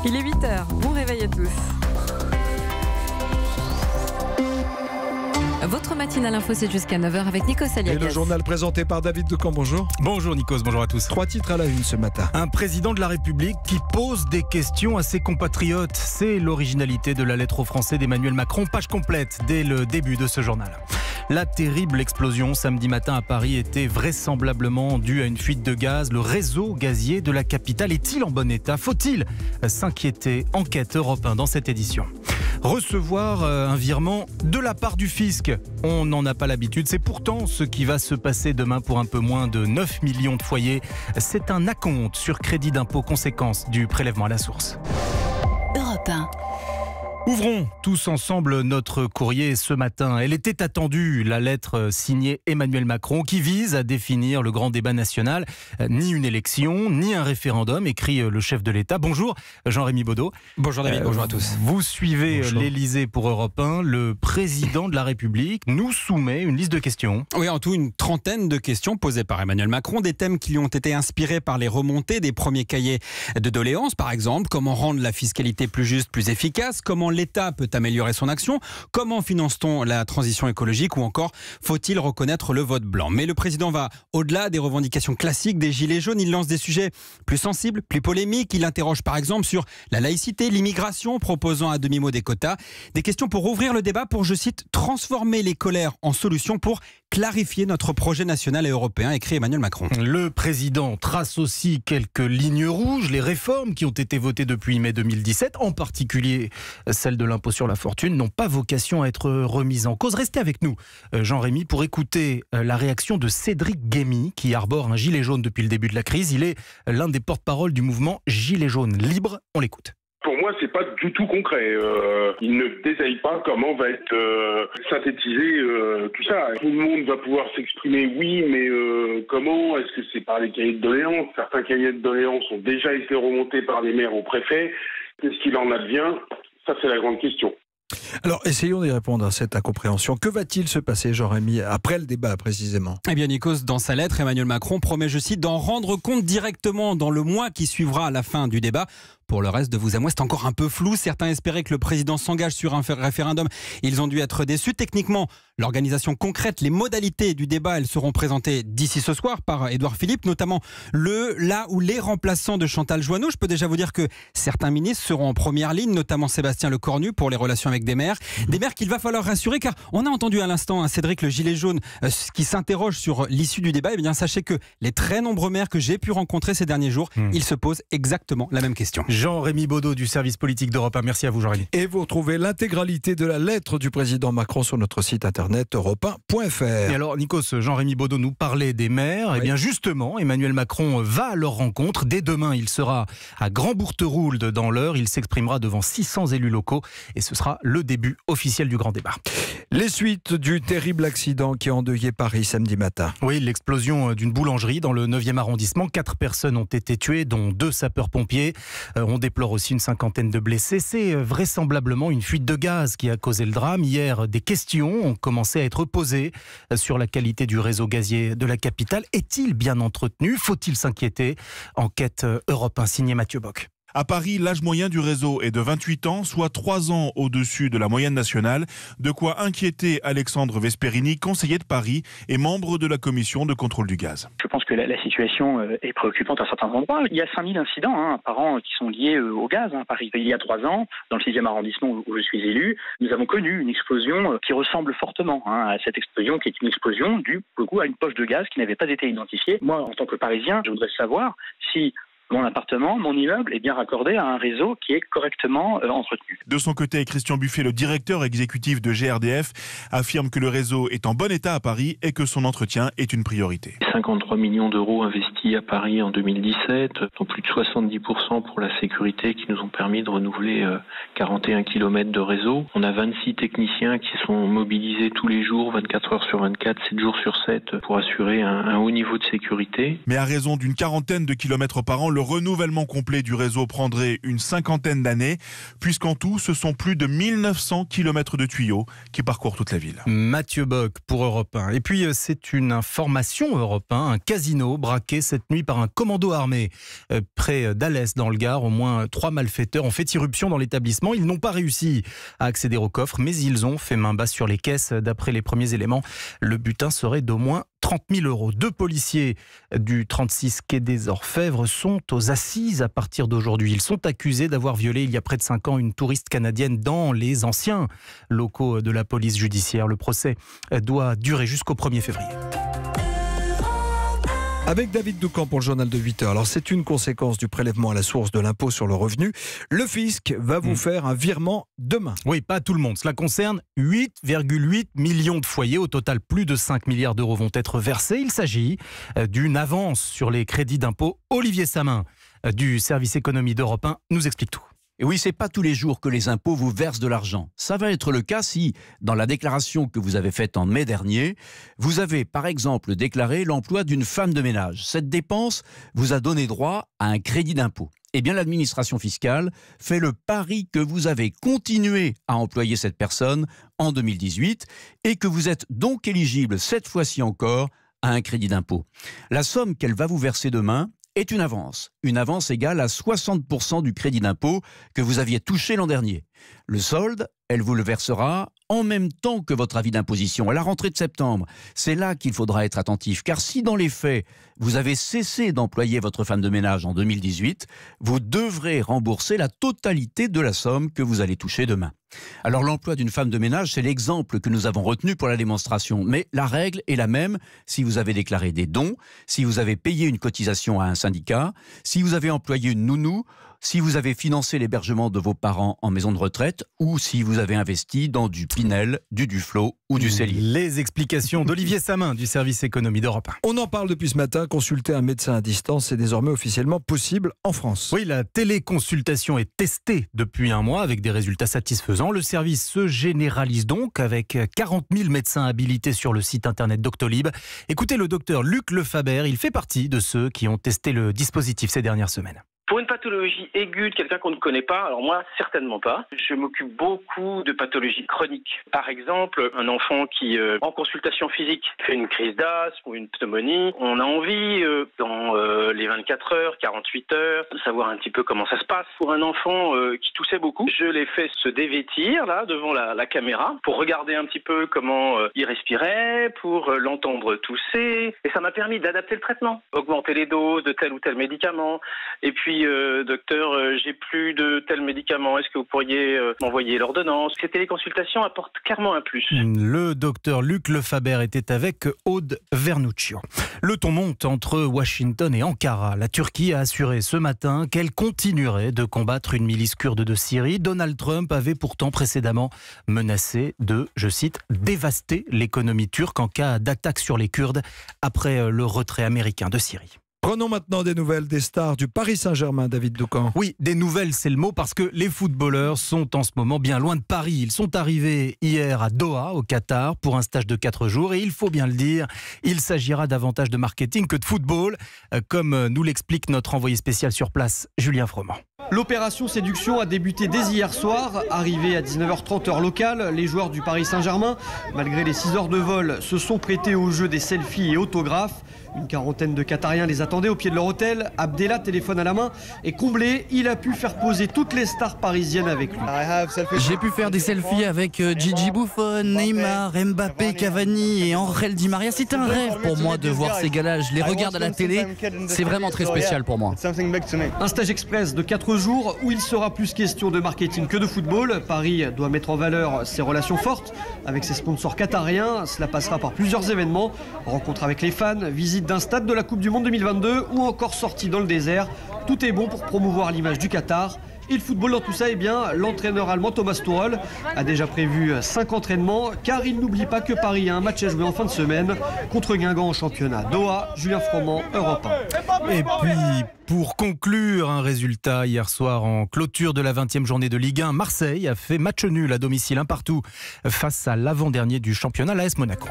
Il est 8h, bon réveil à tous. Votre matinale info, c'est jusqu'à 9h avec Nikos Aliagas. Et le journal présenté par David Decamp, bonjour. Bonjour Nikos, bonjour à tous. 3 titres à la une ce matin. Un président de la République qui pose des questions à ses compatriotes. C'est l'originalité de la lettre aux Français d'Emmanuel Macron. Page complète dès le début de ce journal. La terrible explosion samedi matin à Paris était vraisemblablement due à une fuite de gaz. Le réseau gazier de la capitale est-il en bon état ? Faut-il s'inquiéter ? Enquête Europe 1 dans cette édition. Recevoir un virement de la part du fisc, on n'en a pas l'habitude. C'est pourtant ce qui va se passer demain pour un peu moins de 9 millions de foyers. C'est un acompte sur crédit d'impôt, conséquence du prélèvement à la source. Europe 1. Ouvrons tous ensemble notre courrier ce matin. Elle était attendue, la lettre signée Emmanuel Macron qui vise à définir le grand débat national. Ni une élection, ni un référendum, écrit le chef de l'État. Bonjour Jean-Rémy Baudot. Bonjour David, bonjour à tous. Vous suivez l'Élysée pour Europe 1. Le président de la République nous soumet une liste de questions. Oui, en tout une trentaine de questions posées par Emmanuel Macron. Des thèmes qui lui ont été inspirés par les remontées des premiers cahiers de doléances. Par exemple, comment rendre la fiscalité plus juste, plus efficace ? Comment l'État peut améliorer son action ? Comment finance-t-on la transition écologique ? Ou encore, faut-il reconnaître le vote blanc ? Mais le président va au-delà des revendications classiques des Gilets jaunes. Il lance des sujets plus sensibles, plus polémiques. Il interroge par exemple sur la laïcité, l'immigration, proposant à demi-mot des quotas. Des questions pour ouvrir le débat, pour, je cite, transformer les colères en solutions pour clarifier notre projet national et européen, écrit Emmanuel Macron. Le président trace aussi quelques lignes rouges, les réformes qui ont été votées depuis mai 2017, en particulier celle de l'impôt sur la fortune, n'ont pas vocation à être remises en cause. Restez avec nous, Jean-Rémy, pour écouter la réaction de Cédric Guémy, qui arbore un gilet jaune depuis le début de la crise. Il est l'un des porte-parole du mouvement Gilets jaunes libres. On l'écoute. Pour moi, c'est pas du tout concret. Il ne détaille pas comment va être synthétisé tout ça. Tout le monde va pouvoir s'exprimer, oui, mais comment ? Est-ce que c'est par les cahiers de doléances ? Certains cahiers de doléances ont déjà été remontés par les maires au préfet. Qu'est-ce qu'il en advient ? Ça, c'est la grande question. Alors, essayons d'y répondre à cette incompréhension. Que va-t-il se passer, Jean-Rémy, après le débat, précisément ? Eh bien, Nikos, dans sa lettre, Emmanuel Macron promet, je cite, d'en rendre compte directement dans le mois qui suivra à la fin du débat. Pour le reste, de vous à moi, c'est encore un peu flou. Certains espéraient que le président s'engage sur un référendum. Ils ont dû être déçus. Techniquement, l'organisation concrète, les modalités du débat, elles seront présentées d'ici ce soir par Édouard Philippe, notamment là où les remplaçants de Chantal Joanneau. Je peux déjà vous dire que certains ministres seront en première ligne, notamment Sébastien Lecornu pour les relations avec des maires qu'il va falloir rassurer, car on a entendu à l'instant Cédric le gilet jaune qui s'interroge sur l'issue du débat. Eh bien, sachez que les très nombreux maires que j'ai pu rencontrer ces derniers jours, ils se posent exactement la même question. Jean-Rémy Baudot du service politique d'Europe 1. Merci à vous, Jean-Rémy. Et vous retrouvez l'intégralité de la lettre du président Macron sur notre site internet europe1.fr. Et alors, Nikos, Jean-Rémy Baudot nous parlait des maires. Oui. Eh bien, justement, Emmanuel Macron va à leur rencontre. Dès demain, il sera à Grand-Bourteroulde dans l'Eure. Il s'exprimera devant 600 élus locaux et ce sera le début officiel du grand débat. Les suites du terrible accident qui a endeuillé Paris samedi matin. Oui, l'explosion d'une boulangerie dans le 9e arrondissement. 4 personnes ont été tuées, dont 2 sapeurs-pompiers. On déplore aussi une cinquantaine de blessés. C'est vraisemblablement une fuite de gaz qui a causé le drame. Hier, des questions ont commencé à être posées sur la qualité du réseau gazier de la capitale. Est-il bien entretenu ? Faut-il s'inquiéter ? Enquête Europe 1, signé Mathieu Bock. À Paris, l'âge moyen du réseau est de 28 ans, soit 3 ans au-dessus de la moyenne nationale. De quoi inquiéter Alexandre Vesperini, conseiller de Paris et membre de la commission de contrôle du gaz. Je pense que la situation est préoccupante à certains endroits. Il y a 5000 incidents par an qui sont liés au gaz à Paris. Il y a 3 ans, dans le 6e arrondissement où je suis élu, nous avons connu une explosion qui ressemble fortement à cette explosion, qui est une explosion due à une poche de gaz qui n'avait pas été identifiée. Moi, en tant que Parisien, je voudrais savoir si mon appartement, mon immeuble est bien raccordé à un réseau qui est correctement entretenu. De son côté, Christian Buffet, le directeur exécutif de GRDF, affirme que le réseau est en bon état à Paris et que son entretien est une priorité. 53 millions d'euros investis à Paris en 2017, dont plus de 70% pour la sécurité, qui nous ont permis de renouveler 41 km de réseau. On a 26 techniciens qui sont mobilisés tous les jours, 24 heures sur 24, 7 jours sur 7, pour assurer un haut niveau de sécurité. Mais à raison d'une quarantaine de kilomètres par an, le renouvellement complet du réseau prendrait une cinquantaine d'années, puisqu'en tout, ce sont plus de 1900 km de tuyaux qui parcourent toute la ville. Mathieu Bock pour Europe 1. Et puis, c'est une information Europe 1. Un casino braqué cette nuit par un commando armé. Près d'Alès, dans le Gard, au moins 3 malfaiteurs ont fait irruption dans l'établissement. Ils n'ont pas réussi à accéder au coffre, mais ils ont fait main basse sur les caisses. D'après les premiers éléments, le butin serait d'au moins 30 000 €. 2 policiers du 36 quai des Orfèvres sont aux assises à partir d'aujourd'hui. Ils sont accusés d'avoir violé il y a près de 5 ans une touriste canadienne dans les anciens locaux de la police judiciaire. Le procès doit durer jusqu'au 1er février. Avec David Doucan pour le journal de 8h. Alors c'est une conséquence du prélèvement à la source de l'impôt sur le revenu. Le fisc va vous faire un virement demain. Oui, pas tout le monde. Cela concerne 8,8 millions de foyers. Au total, plus de 5 milliards d'euros vont être versés. Il s'agit d'une avance sur les crédits d'impôt. Olivier Samin du service économie d'Europe 1 nous explique tout. Et oui, c'est pas tous les jours que les impôts vous versent de l'argent. Ça va être le cas si, dans la déclaration que vous avez faite en mai dernier, vous avez par exemple déclaré l'emploi d'une femme de ménage. Cette dépense vous a donné droit à un crédit d'impôt. Eh bien, l'administration fiscale fait le pari que vous avez continué à employer cette personne en 2018 et que vous êtes donc éligible, cette fois-ci encore, à un crédit d'impôt. La somme qu'elle va vous verser demain est une avance égale à 60% du crédit d'impôt que vous aviez touché l'an dernier. Le solde, elle vous le versera en même temps que votre avis d'imposition, à la rentrée de septembre. C'est là qu'il faudra être attentif, car si dans les faits, vous avez cessé d'employer votre femme de ménage en 2018, vous devrez rembourser la totalité de la somme que vous allez toucher demain. Alors l'emploi d'une femme de ménage, c'est l'exemple que nous avons retenu pour la démonstration. Mais la règle est la même si vous avez déclaré des dons, si vous avez payé une cotisation à un syndicat, si vous avez employé une nounou, si vous avez financé l'hébergement de vos parents en maison de retraite ou si vous avez investi dans du Pinel, du Duflo ou du Célier. Les explications d'Olivier Samin du service économie d'Europe 1. On en parle depuis ce matin. Consulter un médecin à distance est désormais officiellement possible en France. Oui, la téléconsultation est testée depuis un mois avec des résultats satisfaisants. Le service se généralise donc avec 40 000 médecins habilités sur le site internet Doctolib. Écoutez le docteur Luc Lefaber, il fait partie de ceux qui ont testé le dispositif ces dernières semaines. Pour une pathologie aiguë de quelqu'un qu'on ne connaît pas, alors moi, certainement pas. Je m'occupe beaucoup de pathologies chroniques. Par exemple, un enfant qui, en consultation physique, fait une crise d'asthme ou une pneumonie. On a envie, dans les 24 heures, 48 heures, de savoir un petit peu comment ça se passe. Pour un enfant qui toussait beaucoup, je l'ai fait se dévêtir, là, devant la caméra, pour regarder un petit peu comment il respirait, pour l'entendre tousser. Et ça m'a permis d'adapter le traitement, augmenter les doses de tel ou tel médicament. Et puis, docteur, j'ai plus de tel médicament, est-ce que vous pourriez m'envoyer l'ordonnance? Ces téléconsultations apportent clairement un plus. Le docteur Luc Lefaber était avec Aude Vernuccio. Le ton monte entre Washington et Ankara. La Turquie a assuré ce matin qu'elle continuerait de combattre une milice kurde de Syrie. Donald Trump avait pourtant précédemment menacé de, je cite, dévaster l'économie turque en cas d'attaque sur les Kurdes après le retrait américain de Syrie. Prenons maintenant des nouvelles des stars du Paris Saint-Germain, David Doucan. Oui, des nouvelles, c'est le mot, parce que les footballeurs sont en ce moment bien loin de Paris. Ils sont arrivés hier à Doha, au Qatar, pour un stage de 4 jours. Et il faut bien le dire, il s'agira davantage de marketing que de football, comme nous l'explique notre envoyé spécial sur place, Julien Froment. L'opération séduction a débuté dès hier soir. Arrivés à 19h30 heure locale, les joueurs du Paris Saint-Germain, malgré les 6 heures de vol, se sont prêtés au jeu des selfies et autographes. Une quarantaine de Qatariens les attendaient au pied de leur hôtel. Abdellah, téléphone à la main, est comblé. Il a pu faire poser toutes les stars parisiennes avec lui. J'ai pu faire des selfies avec Gigi Buffon, Neymar, Mbappé, Cavani et Angel Di Maria. C'est un rêve pour moi de voir ces gars-là. Je les regarde à la télé. C'est vraiment très spécial pour moi. Un stage express de 4 jours où il sera plus question de marketing que de football. Paris doit mettre en valeur ses relations fortes avec ses sponsors qatariens. Cela passera par plusieurs événements. Rencontres avec les fans, visite d'un stade de la Coupe du Monde 2022 ou encore sortie dans le désert. Tout est bon pour promouvoir l'image du Qatar. Et le football dans tout ça, eh bien, l'entraîneur allemand Thomas Tuchel a déjà prévu 5 entraînements, car il n'oublie pas que Paris a un match à jouer en fin de semaine contre Guingamp en championnat. Doha, Julien Froment, Europe 1. Et puis, pour conclure, un résultat hier soir en clôture de la 20e journée de Ligue 1. Marseille a fait match nul à domicile 1-1 face à l'avant-dernier du championnat, l'AS Monaco.